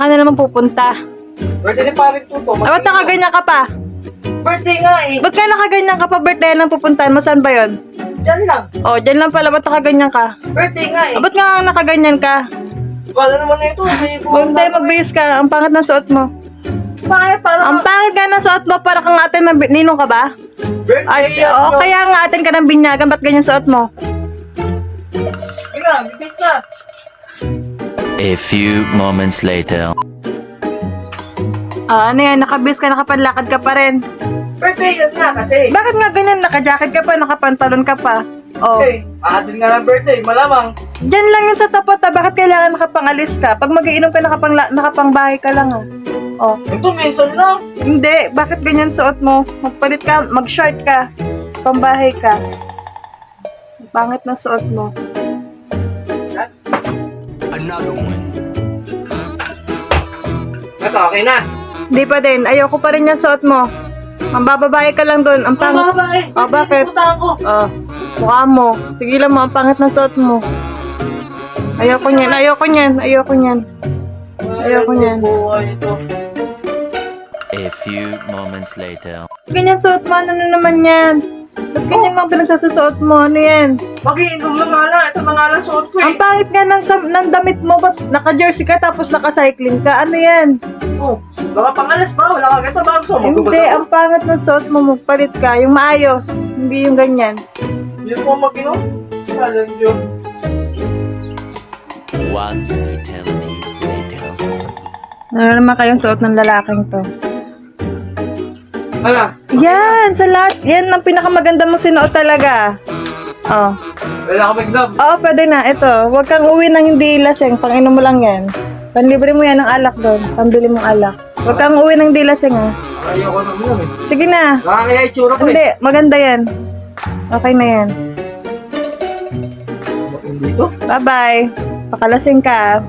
ka na naman pupunta? Birthday ni Paring Tuto. Ay, ba't nakaganyan ka pa? Birthday nga eh. Ba't ka nakaganyan ka pa? Birthday nang pupuntahan mo? Saan ba yun? Diyan lang. Oh, dyan lang pala. Ba't nakaganyan ka? Birthday nga eh. Ba't nga nakaganyan ka? Kala naman na ito. May Huwag tayo magbihis ka. Ang pangit ng suot mo. Bakit? Ang Parang pangit ka ng suot mo. Para kang atin ng ninong ka ba? birthday Ay, oh, kaya nga atin ka ng binyagan. Ba't ganyan suot mo? Kaya, bibis na. A few moments later. Ah, ano yan? Nakabihis ka, nakapanlakad ka pa rin. Birthday yun nga kasi. Bakit nga ganyan? Nakajacket ka pa, nakapantalon ka pa. Oh. Okay, atin nga ng birthday. Malamang. Diyan lang yun sa tapat ah. Bakit kailangan nakapangalis ka? Pag magiinom ka, nakapangbahay ka lang ah. Oh. Ito, minsan lang. Hindi, bakit ganyan suot mo? Magpalit ka, mag-short ka. Pambahay ka. Ang pangit na suot mo. Ito, okay na. Hindi pa din, ayoko pa rin yung suot mo. Mambababae ka lang doon. Ang pangit. Babae. Oh, bakit? Pupuntahan ko. Oh, mukha mo. Tigilan mo, ang pangit na suot mo. Ayoko niyan, ayoko niyan, ayoko niyan. Ayoko niyan. Buhay ito. A few moments later. Ganyan suot mo, ano na naman yan? Ba't ganyan mga pinagsasusot mo? Ano yan? Mag-iinom na nga lang. Ito na nga lang suot ko eh. Ang pangit nga ng damit mo. Ba't naka-jersey ka tapos naka-cycling ka? Ano yan? Oh, baka pangalas ba? Wala ka ganito. Baka gusto mo. Hindi, ang pangit ng suot mo. Magpalit ka. Yung maayos. Hindi yung ganyan. Hindi mo mag-inom. Salang Diyo. One eternity later. Ano naman kayong suot ng lalaking to? Hala. Yan! Sa lahat. Yan ang pinakamaganda mong sinuot talaga. Oh. Wala ka mag-love. Oo, pwede na. Ito. Huwag kang uwi ng hindi lasing. Pang-inom mo lang yan. Panlibre mo yan ng alak doon. Pambili mong alak. Huwag kang uwi ng hindi lasing ha. Ayoko na mo eh. Sige na. Nakakaya itsura ko eh. Hindi, maganda yan. Okay na yan. Hindi to. Bye-bye. Pakalasing ka.